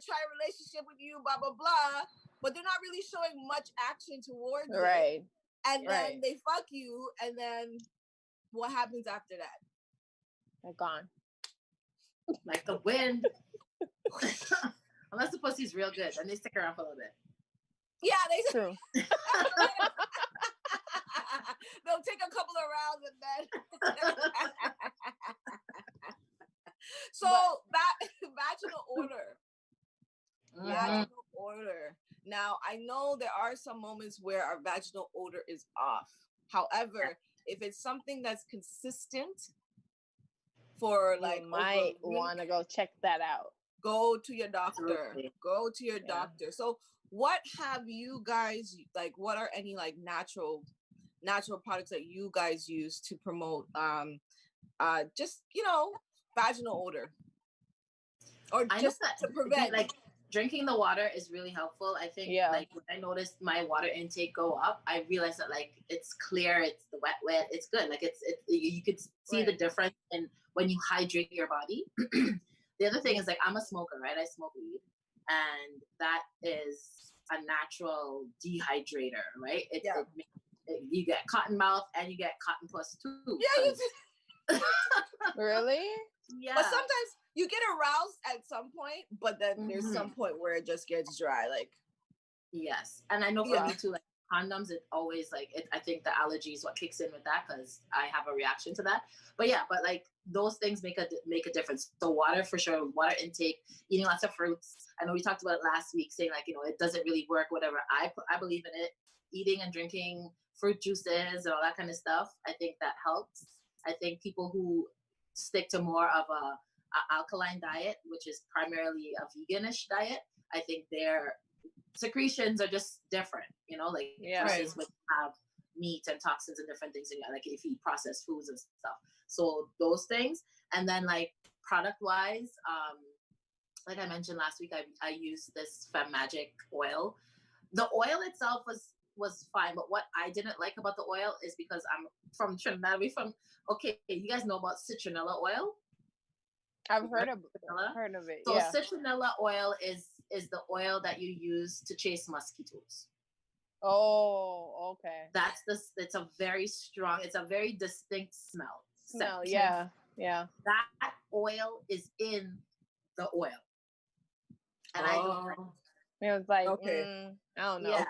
try a relationship with you, blah blah blah, but they're not really showing much action towards it. Right. And then they fuck you, and then what happens after that? They're gone. Like the wind. Unless the pussy's real good, then they stick around for a little bit. Yeah, they True. they'll take a couple of rounds and then. So vaginal odor. Vaginal odor. Now I know there are some moments where our vaginal odor is off. However, if it's something that's consistent for like you might want to go check that out. Go to your doctor. Absolutely. Go to your doctor. So what have you guys like, what are any like natural products that you guys use to promote just, you know, vaginal odor, or just to prevent? Like drinking the water is really helpful. I think like when I noticed my water intake go up, I realized that like it's clear, it's the wet, it's good. Like it's you could see the difference in when you hydrate your body. The other thing is like I'm a smoker, right? I smoke weed, and that is a natural dehydrator, right? You get cotton mouth and you get cotton puss too. Yeah, really? Yeah. But sometimes you get aroused at some point, but then there's some point where it just gets dry. Like yes, and I know for me too, like condoms, it always like I think the allergy is what kicks in with that because I have a reaction to that. But yeah, but like those things make a difference. So water for sure, water intake, eating lots of fruits. I know we talked about it last week, saying like, you know, it doesn't really work, whatever. I believe in it. Eating and drinking fruit juices and all that kind of stuff, I think that helps. I think people who stick to more of a alkaline diet, which is primarily a veganish diet, I think their secretions are just different, you know, like juices would have meat and toxins and different things in it, like if you eat processed foods and stuff. So those things. And then like product wise, like I mentioned last week, I used this Femme Magic oil. The oil itself was fine, but what I didn't like about the oil is because I'm from Trinidad. You guys know about citronella oil? I've heard of it. So citronella oil is the oil that you use to chase mosquitoes. Oh, okay. It's a very strong, it's a very distinct smell. Yeah. That oil is in the oil. And I don't like it. It was like, I don't know. Yeah.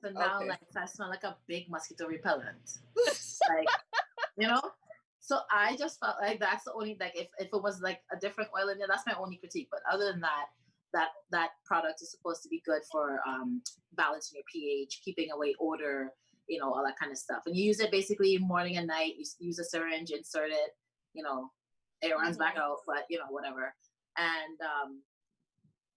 So now like I smell like a big mosquito repellent. Like, you know? So I just felt like that's the only, like if it was like a different oil in there, that's my only critique. But other than that product is supposed to be good for balancing your pH, keeping away odor, you know, all that kind of stuff. And you use it basically morning and night. You use a syringe, insert it, you know, it runs back out, but you know, whatever.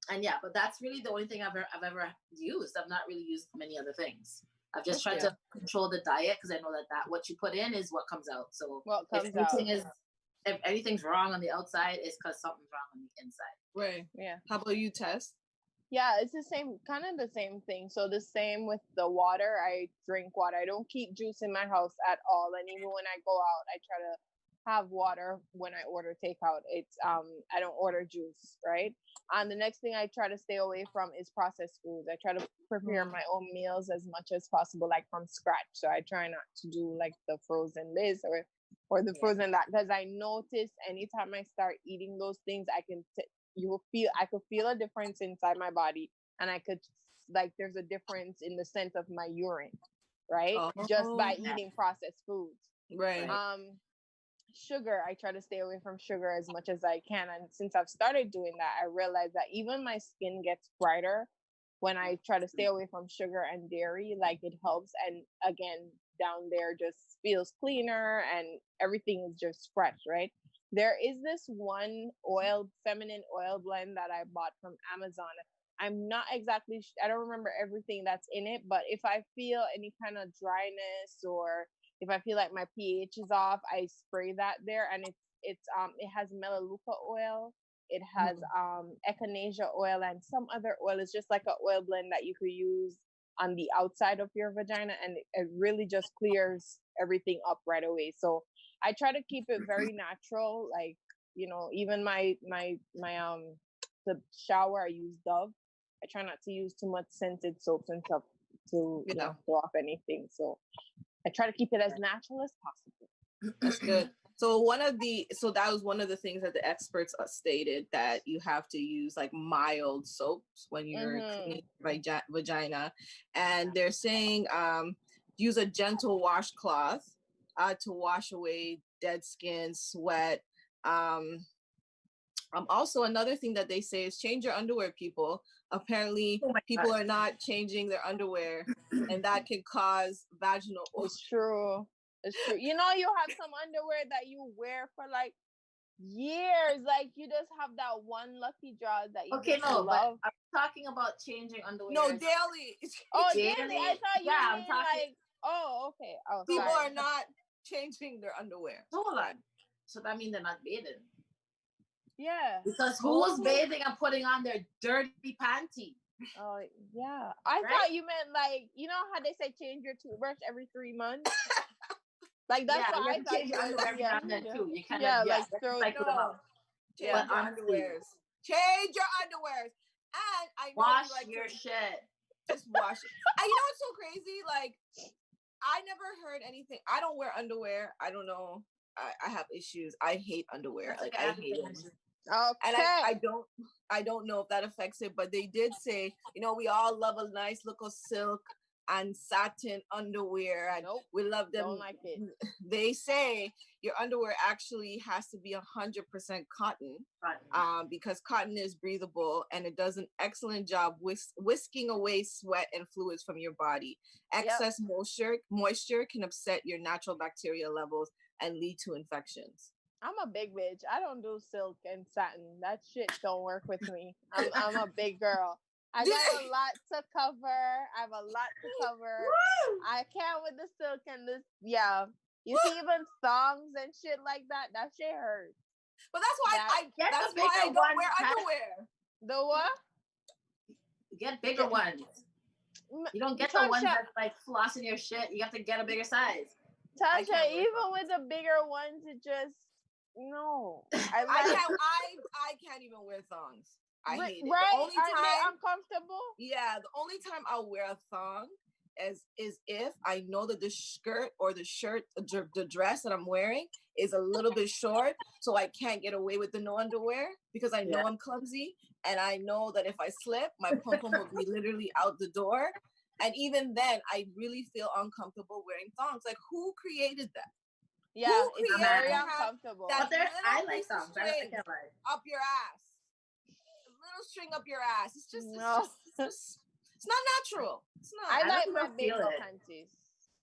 And yeah, but that's really the only thing I've ever used. I've not really used many other things. I've just tried to control the diet because I know that what you put in is what comes out. So what comes out. if anything's wrong on the outside, it's because something's wrong on the inside. Right. Yeah. How about you, Tess? Yeah, it's the same, kind of the same thing. So the same with the water. I drink water. I don't keep juice in my house at all. And even when I go out, I try to have water when I order takeout. It's I don't order juice, right? And the next thing I try to stay away from is processed foods. I try to prepare my own meals as much as possible, like from scratch. So I try not to do like the frozen this or the frozen that, because I notice anytime I start eating those things, I could feel a difference inside my body, and I could, like, there's a difference in the scent of my urine, right? Just by eating processed foods. Right. Sugar, I try to stay away from sugar as much as I can, and since I've started doing that, I realized that even my skin gets brighter when I try to stay away from sugar and dairy. Like, it helps, and again, down there just feels cleaner and everything is just fresh, right? There is this one feminine oil blend that I bought from Amazon. I'm not exactly, I don't remember everything that's in it, but if I feel any kind of dryness, or if I feel like my pH is off, I spray that there, and it has melaleuca oil, it has echinacea oil, and some other oil. It's just like an oil blend that you could use on the outside of your vagina, and it really just clears everything up right away. So I try to keep it very natural. Like, even my the shower, I use Dove. I try not to use too much scented soaps and stuff to throw off anything. So I try to keep it as natural as possible. That's good. So that was one of the things that the experts stated, that you have to use like mild soaps when you're cleaning vagina, and they're saying use a gentle washcloth to wash away dead skin, sweat. Also, another thing that they say is change your underwear, people. Apparently, people are not changing their underwear, and that can cause vaginal. It's true. It's true. You have some underwear that you wear for like years. Like, you just have that one lucky draw that you love. But I'm talking about changing underwear. No, daily. Oh, daily? I thought you mean like. Oh, okay. Oh, people are not changing their underwear. Hold on. So that means they're not bathing. Yeah. Because who's bathing and putting on their dirty panty? Oh, yeah. I thought you meant like, how they say change your toothbrush every 3 months? Like, that's what I thought. Change your underwear every now and then too. You kind of like throw them out. Change your underwears. Change your underwears. And I know wash you like your shit. Just wash it. And you know what's so crazy? Like, I never heard anything. I don't wear underwear. I don't know. I have issues. I hate underwear. Like, I hate it. Okay. And I don't know if that affects it, but they did say, we all love a nice little silk and satin underwear, and we love them. Don't like it. They say your underwear actually has to be 100% cotton, because cotton is breathable and it does an excellent job whisking away sweat and fluids from your body. Excess moisture can upset your natural bacteria levels and lead to infections. I'm a big bitch. I don't do silk and satin. That shit don't work with me. I'm a big girl. I got a lot to cover. I have a lot to cover. I can't with the silk and this. Yeah. You see, even thongs and shit like that, that shit hurts. But that's why I don't wear underwear. The what? Get bigger ones. You don't get the ones that's like flossing your shit. You have to get a bigger size. Tasha, even with the bigger ones, it just no. I can't even wear thongs. I hate it. Right? The only time, are they uncomfortable? Yeah, the only time I'll wear a thong is if I know that the skirt or the shirt, the dress that I'm wearing is a little bit short, so I can't get away with the no underwear, because I know I'm clumsy, and I know that if I slip, my pom-pom will be literally out the door. And even then, I really feel uncomfortable wearing thongs. Like, who created that? Yeah, it's very uncomfortable. But I like thongs. I can't lie. Up your ass. Little string up your ass. It's just no. It's not natural. It's not. I like my big panties.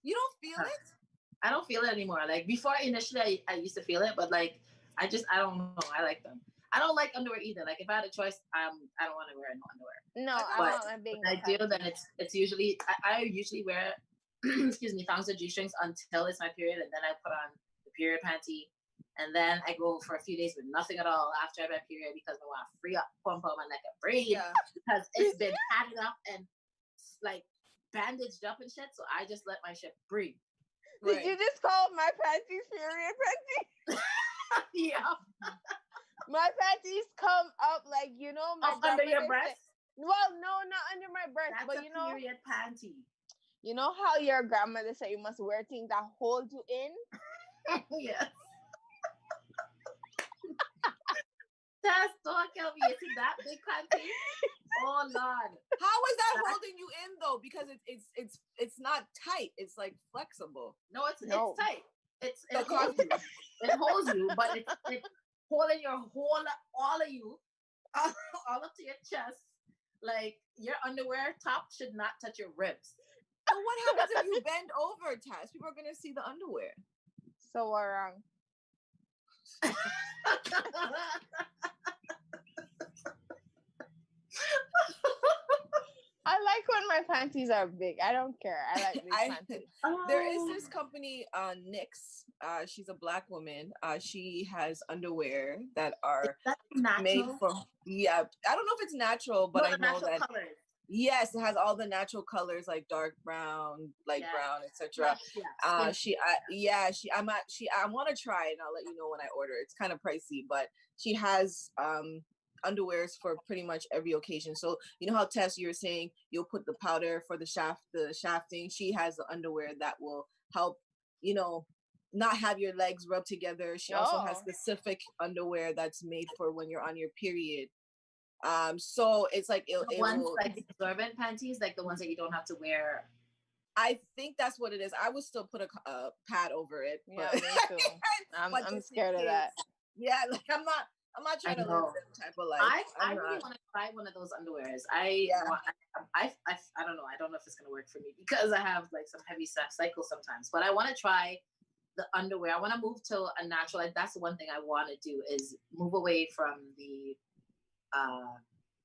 You don't feel it? I don't feel it anymore. Like, before, initially I used to feel it, but like I don't know. I like them. I don't like underwear either. Like, if I had a choice, I don't want to wear no underwear. No, I want my big panties. I do, then it's usually I usually wear excuse me, thongs or G-strings until it's my period, and then I put on the period panty, And then I go for a few days with nothing at all after my period because I want to free up, pump out my neck and breathe because it's been padded up and like bandaged up and shit. So I just let my shit breathe. Did you just call my panties period panties? Yeah. My panties come up like, you know, my under your breast? Well, no, not under my breast. That's but a you know, period panty. You know how your grandmother said you must wear things that hold you in? Yes. That's don't kill me. You see that big panty? Oh Lord. How is that holding you in though? Because it's not tight. It's like flexible. No, it's tight. It holds you. It holds you, but it's holding your all of you, all up to your chest. Like your underwear top should not touch your ribs. So what happens if you bend over, Tess? People are gonna see the underwear. So wrong. I like when my panties are big. I don't care. I like big panties. There is this company, NYX. She's a Black woman. She has underwear that are made from. Yeah, I don't know if it's natural, but I know that. Colors. Yes, it has all the natural colors like dark brown, light brown, etc. I want to try it and I'll let you know when I order. It's kind of pricey, but she has underwears for pretty much every occasion. So you know how Tess, you're saying you'll put the powder for the shafting. She has the underwear that will help, you know, not have your legs rub together. She also has specific underwear that's made for when you're on your period. So it's like it will, like the absorbent panties, like the ones that you don't have to wear. I think that's what it is. I would still put a pad over it. Yeah, but, me too. I'm scared of that. Yeah, like I'm not trying to live that type of life. I really want to try one of those underwears. I don't know. I don't know if it's gonna work for me because I have like some heavy cycles sometimes. But I want to try the underwear. I want to move to a natural. That's the one thing I want to do is move away from the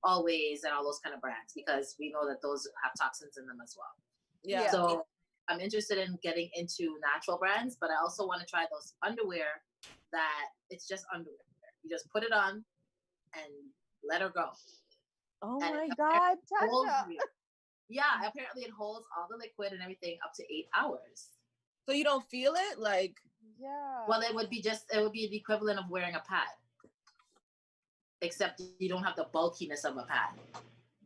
Always and all those kind of brands because we know that those have toxins in them as well. Yeah. So I'm interested in getting into natural brands, but I also want to try those underwear that it's just underwear. You just put it on and let her go. Oh and my God, Tasha. Yeah, apparently it holds all the liquid and everything up to 8 hours. So you don't feel it? Like, yeah. Well, it would be the equivalent of wearing a pad. Except you don't have the bulkiness of a pad.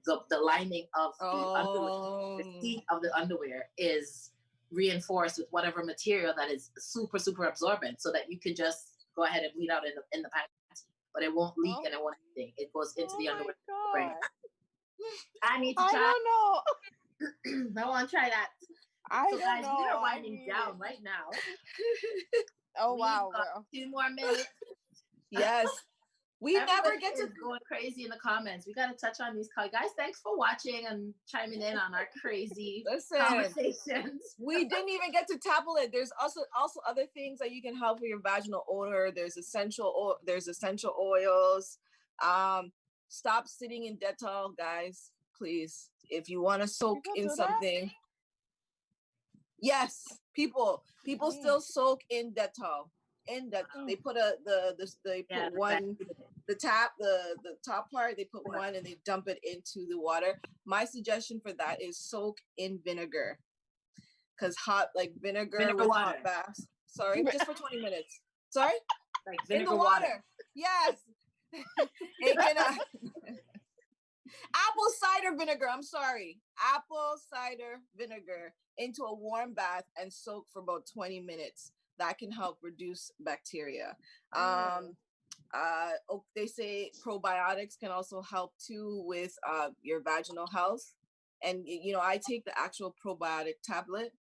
The lining of the underwear, the seat of the underwear is reinforced with whatever material that is super, super absorbent so that you can just go ahead and bleed out in the pants. But it won't leak and it won't anything. It goes into the underwear. I need to try. I don't know. I want to try that. Guys, we are winding down right now. Oh, wow. 2 more minutes. Yes. We never get to going crazy in the comments. We got to touch on these guys. Thanks for watching and chiming in on our crazy conversations. We didn't even get to tackle it. There's also other things that you can help with your vaginal odor. There's essential oils. Stop sitting in Dettol, guys. Please, if you want to soak in something. Yes, people still soak in Dettol. They put the top part, they put one and they dump it into the water. My suggestion for that is soak in vinegar, because vinegar with water. Hot baths. Sorry, just for 20 minutes. Sorry, like vinegar in the water. Yes. Apple cider vinegar. I'm sorry, apple cider vinegar into a warm bath and soak for about 20 minutes. That can help reduce bacteria. They say probiotics can also help too with your vaginal health. And, you know, I take the actual probiotic tablet.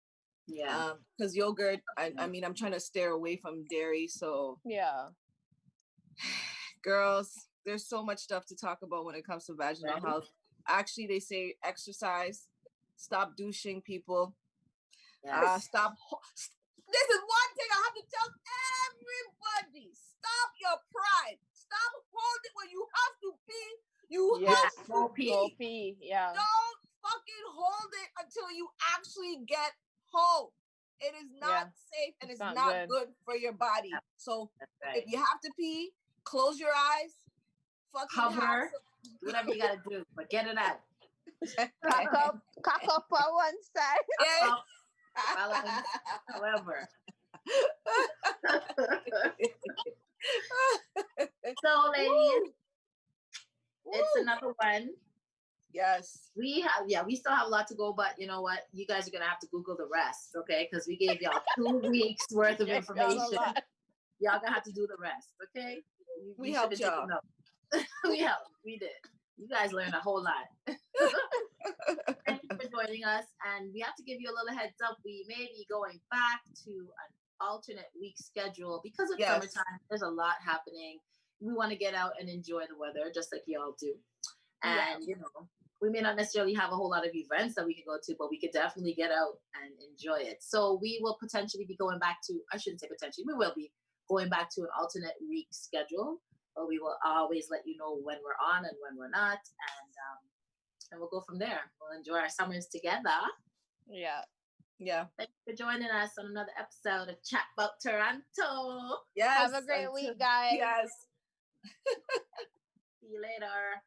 Yeah. Because yogurt, I mean, I'm trying to steer away from dairy. So, yeah. Girls, there's so much stuff to talk about when it comes to vaginal health. Actually, they say exercise, stop douching people, stop. This is one thing I have to tell everybody. Stop your pride. Stop holding when you have to pee. You have to go pee. Yeah. Don't fucking hold it until you actually get home. it is not safe and it's not good for your body. So if you have to pee, close your eyes, fucking cover, whatever you gotta do, but get it out. Cock up on one side. Yeah. Balance, however. So, ladies, it's another one. Yes. We still have a lot to go, but you know what? You guys are gonna have to Google the rest, okay? Because we gave y'all 2 weeks worth of information. Y'all gonna have to do the rest, okay? We helped y'all. We helped. We did. You guys learned a whole lot. Thank you for joining us. And we have to give you a little heads up. We may be going back to an alternate week schedule because of summertime. There's a lot happening. We want to get out and enjoy the weather, just like y'all do. And, you know, we may not necessarily have a whole lot of events that we can go to, but we could definitely get out and enjoy it. So we will potentially be going back to, I shouldn't say potentially, we will be going back to an alternate week schedule, but we will always let you know when we're on and when we're not. And we'll go from there. We'll enjoy our summers together. Yeah. Thanks for joining us on another episode of Chat About Toronto. Yes. Have a great week, guys. Yes. See you later.